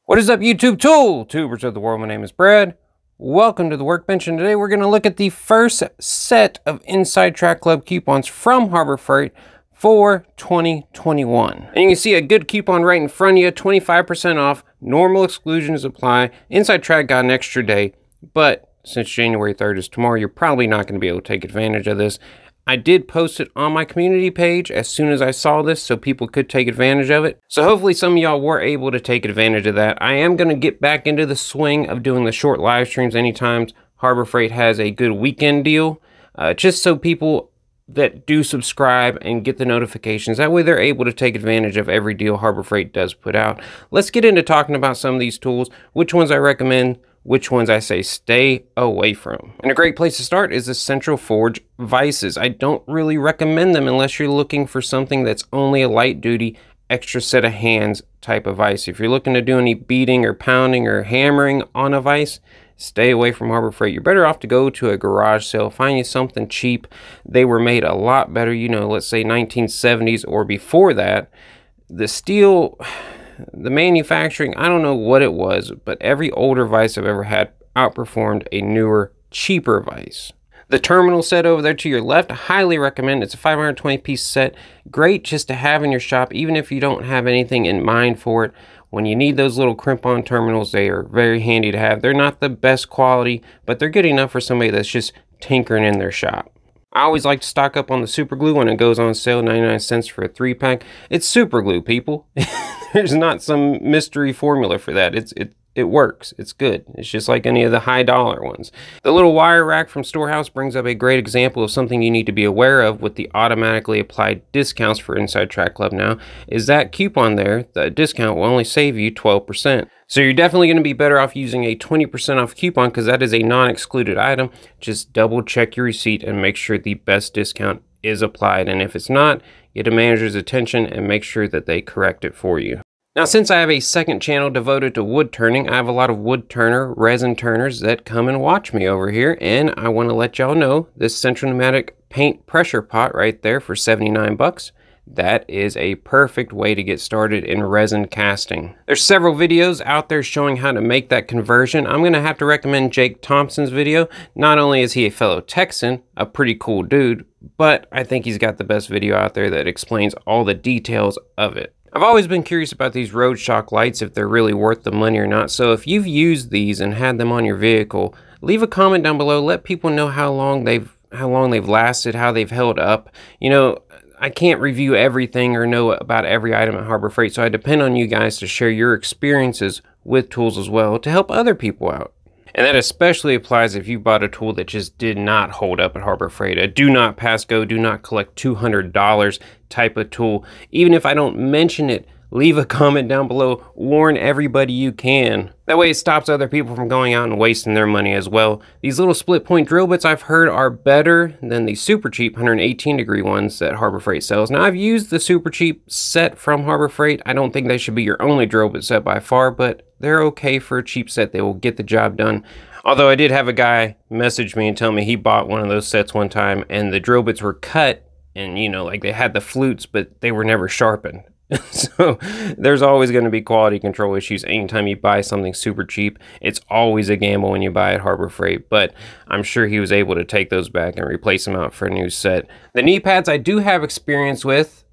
What is up, YouTube tubers of the world? My name is Brad. Welcome to the Workbench, and today we're going to look at the first set of Inside Track Club coupons from Harbor Freight for 2021. And you can see a good coupon right in front of you, 25% off, normal exclusions apply. Inside Track got an extra day, but since January 3rd is tomorrow, you're probably not going to be able to take advantage of this. I did post it on my community page as soon as I saw this so people could take advantage of it. So hopefully some of y'all were able to take advantage of that. I am going to get back into the swing of doing the short live streams anytime Harbor Freight has a good weekend deal, just so people that do subscribe and get the notifications, that way they're able to take advantage of every deal Harbor Freight does put out. Let's get into talking about some of these tools, which ones I recommend, which ones I say stay away from. And a great place to start is the Central Forge vices. I don't really recommend them unless you're looking for something that's only a light duty, extra set of hands type of vise. If you're looking to do any beating or pounding or hammering on a vise, stay away from Harbor Freight. You're better off to go to a garage sale, find you something cheap. They were made a lot better, you know, let's say 1970s or before that. The steel, the manufacturing, I don't know what it was, but every older vise I've ever had outperformed a newer, cheaper vise. The terminal set over there to your left, I highly recommend. It's a 520 piece set. Great just to have in your shop, even if you don't have anything in mind for it. When you need those little crimp-on terminals, they are very handy to have. They're not the best quality, but they're good enough for somebody that's just tinkering in their shop. I always like to stock up on the super glue when it goes on sale, 99 cents for a 3-pack. It's super glue, people. There's not some mystery formula for that. It works. It's good. It's just like any of the high dollar ones. The little wire rack from Storehouse brings up a great example of something you need to be aware of with the automatically applied discounts for Inside Track Club now, is that coupon there, the discount will only save you 12%. So you're definitely going to be better off using a 20% off coupon because that is a non-excluded item. Just double check your receipt and make sure the best discount is applied. And if it's not, get a manager's attention and make sure that they correct it for you. Now, since I have a second channel devoted to wood turning, I have a lot of wood turner, resin turners that come and watch me over here. And I want to let y'all know this Central Pneumatic paint pressure pot right there for 79 bucks. That is a perfect way to get started in resin casting. There's several videos out there showing how to make that conversion. I'm going to have to recommend Jake Thompson's video. Not only is he a fellow Texan, a pretty cool dude, but I think he's got the best video out there that explains all the details of it. I've always been curious about these road shock lights, if they're really worth the money or not. So if you've used these and had them on your vehicle, leave a comment down below. Let people know how long they've lasted, how they've held up. You know, I can't review everything or know about every item at Harbor Freight, so I depend on you guys to share your experiences with tools as well to help other people out. And that especially applies if you bought a tool that just did not hold up at Harbor Freight. A do not pass go, do not collect $200 type of tool. Even if I don't mention it, leave a comment down below. Warn everybody you can. That way it stops other people from going out and wasting their money as well. These little split point drill bits I've heard are better than the super cheap 118 degree ones that Harbor Freight sells. Now, I've used the super cheap set from Harbor Freight. I don't think they should be your only drill bit set by far, but they're okay for a cheap set. They will get the job done. Although I did have a guy message me and tell me he bought one of those sets one time and the drill bits were cut and, you know, like they had the flutes, but they were never sharpened. So there's always going to be quality control issues anytime you buy something super cheap. It's always a gamble when you buy at Harbor Freight, but I'm sure he was able to take those back and replace them out for a new set. The knee pads I do have experience with.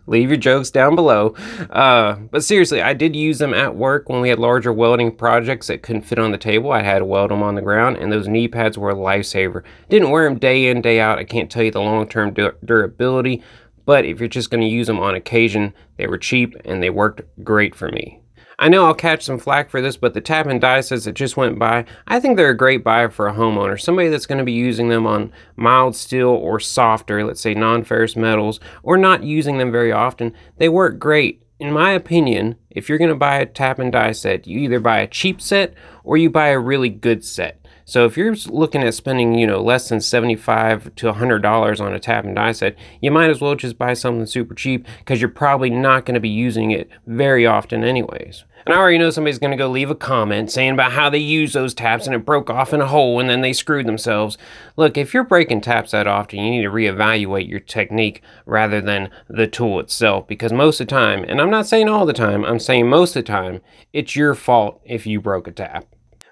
Leave your jokes down below. But seriously, I did use them at work when we had larger welding projects that couldn't fit on the table. I had to weld them on the ground, and those knee pads were a lifesaver. Didn't wear them day in, day out. I can't tell you the long-term durability, but if you're just going to use them on occasion, they were cheap and they worked great for me. I know I'll catch some flack for this, but the tap and die sets that just went by, I think they're a great buy for a homeowner. Somebody that's going to be using them on mild steel or softer, let's say non-ferrous metals, or not using them very often. They work great. In my opinion, if you're going to buy a tap and die set, you either buy a cheap set or you buy a really good set. So if you're looking at spending, you know, less than $75 to $100 on a tap and die set, you might as well just buy something super cheap because you're probably not going to be using it very often anyways. And I already know somebody's going to go leave a comment saying about how they use those taps and it broke off in a hole and then they screwed themselves. Look, if you're breaking taps that often, you need to reevaluate your technique rather than the tool itself, because most of the time, and I'm not saying all the time, I'm saying most of the time, it's your fault if you broke a tap.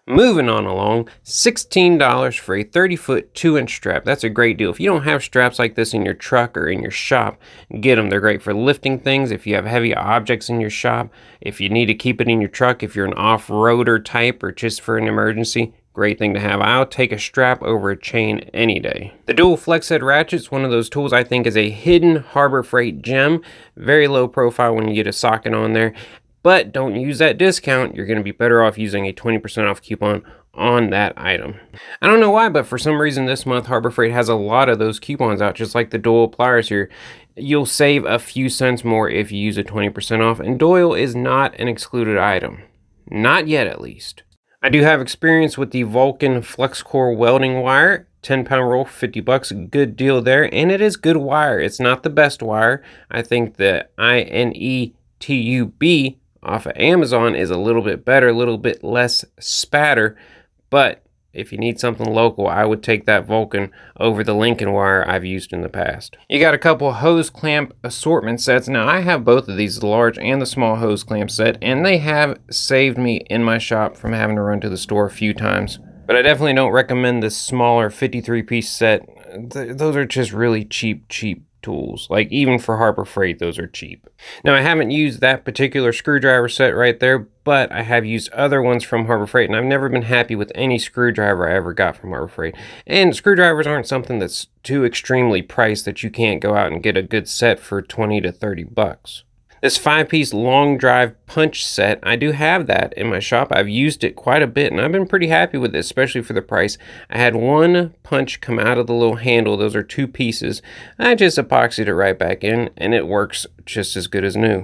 Moving on along, $16 for a 30-foot 2-inch strap. That's a great deal. If you don't have straps like this in your truck or in your shop, get them. They're great for lifting things. If you have heavy objects in your shop, if you need to keep it in your truck, if you're an off-roader type or just for an emergency, great thing to have. I'll take a strap over a chain any day. The dual flex head ratchet is one of those tools I think is a hidden Harbor Freight gem. Very low profile when you get a socket on there. But don't use that discount. You're going to be better off using a 20% off coupon on that item. I don't know why, but for some reason this month Harbor Freight has a lot of those coupons out, just like the Doyle pliers here. You'll save a few cents more if you use a 20% off, and Doyle is not an excluded item. Not yet, at least. I do have experience with the Vulcan FlexCore welding wire. 10-pound roll, 50 bucks, good deal there, and it is good wire. It's not the best wire. I think the INETUB off of Amazon is a little bit better, a little bit less spatter, but if you need something local, I would take that Vulcan over the Lincoln wire I've used in the past. You got a couple hose clamp assortment sets. Now I have both of these, the large and the small hose clamp set, and they have saved me in my shop from having to run to the store a few times. But I definitely don't recommend this smaller 53-piece set. Those are just really cheap tools. Like, even for Harbor Freight, those are cheap. Now, I haven't used that particular screwdriver set right there, but I have used other ones from Harbor Freight, and I've never been happy with any screwdriver I ever got from Harbor Freight. And screwdrivers aren't something that's too extremely priced that you can't go out and get a good set for 20 to 30 bucks. This 5-piece long drive punch set, I do have that in my shop. I've used it quite a bit, and I've been pretty happy with it, especially for the price. I had one punch come out of the little handle. Those are 2 pieces. I just epoxied it right back in, and it works just as good as new.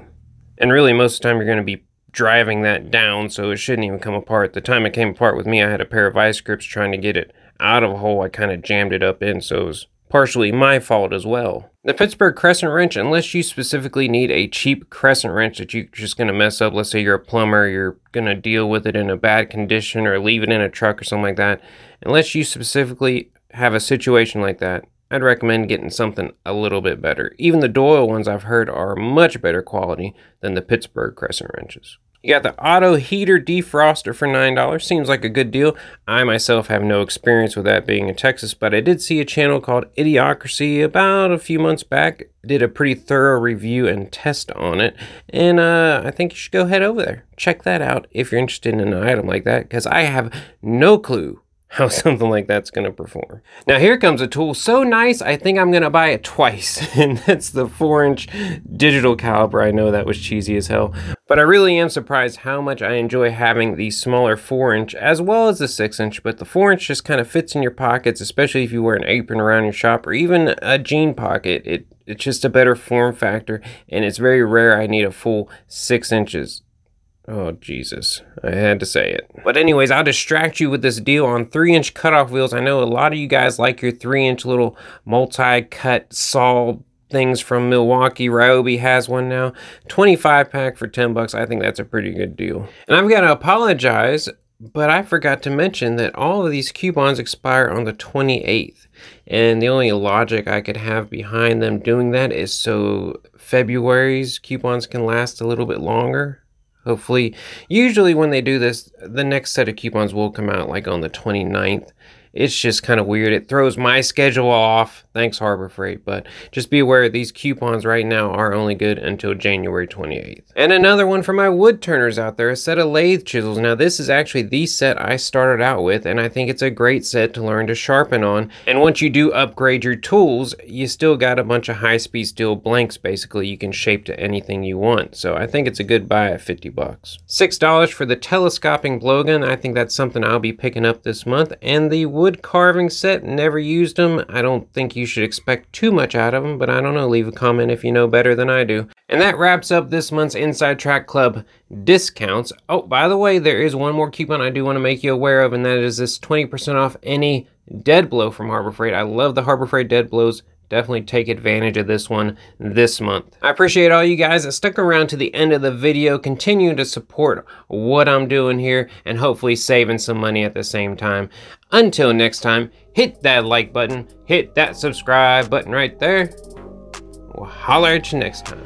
And really, most of the time, you're going to be driving that down, so it shouldn't even come apart. The time it came apart with me, I had a pair of vice grips trying to get it out of a hole. I kind of jammed it up in, so it was partially my fault as well. The Pittsburgh Crescent wrench, unless you specifically need a cheap Crescent wrench that you're just going to mess up, let's say you're a plumber, you're going to deal with it in a bad condition or leave it in a truck or something like that, unless you specifically have a situation like that, I'd recommend getting something a little bit better. Even the Doyle ones I've heard are much better quality than the Pittsburgh Crescent wrenches. You got the auto heater defroster for $9. Seems like a good deal. I myself have no experience with that being in Texas, but I did see a channel called Idiocracy about a few months back. Did a pretty thorough review and test on it, and I think you should go head over there. Check that out if you're interested in an item like that, because I have no clue how something like that's going to perform. Now here comes a tool so nice, I think I'm going to buy it twice, and that's the 4-inch digital caliper. I know that was cheesy as hell, but I really am surprised how much I enjoy having the smaller 4-inch as well as the 6-inch, but the 4-inch just kind of fits in your pockets, especially if you wear an apron around your shop or even a jean pocket. It's just a better form factor, and it's very rare I need a full 6 inches. Oh, Jesus. I had to say it. But anyways, I'll distract you with this deal on 3-inch cutoff wheels. I know a lot of you guys like your 3-inch little multi-cut saw things from Milwaukee. Ryobi has one now. 25-pack for 10 bucks. I think that's a pretty good deal. And I've got to apologize, but I forgot to mention that all of these coupons expire on the 28th. And the only logic I could have behind them doing that is so February's coupons can last a little bit longer. Hopefully, usually when they do this, the next set of coupons will come out like on the 29th. It's just kind of weird. It throws my schedule off. Thanks, Harbor Freight. But just be aware these coupons right now are only good until January 28th. And another one for my wood turners out there, a set of lathe chisels. Now, this is actually the set I started out with, and I think it's a great set to learn to sharpen on. And once you do upgrade your tools, you still got a bunch of high-speed steel blanks, basically. You can shape to anything you want. So I think it's a good buy at 50 bucks. $6 for the telescoping blowgun. I think that's something I'll be picking up this month. And the wood carving set, never used them. I don't think you should expect too much out of them, but I don't know. Leave a comment if you know better than I do. And that wraps up this month's Inside Track Club discounts. Oh, by the way, there is one more coupon I do want to make you aware of, and that is this 20% off any dead blow from Harbor Freight. I love the Harbor Freight dead blows. Definitely take advantage of this one this month. I appreciate all you guys that stuck around to the end of the video, continue to support what I'm doing here, and hopefully saving some money at the same time. Until next time, hit that like button, hit that subscribe button right there. We'll holler at you next time.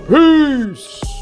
Peace!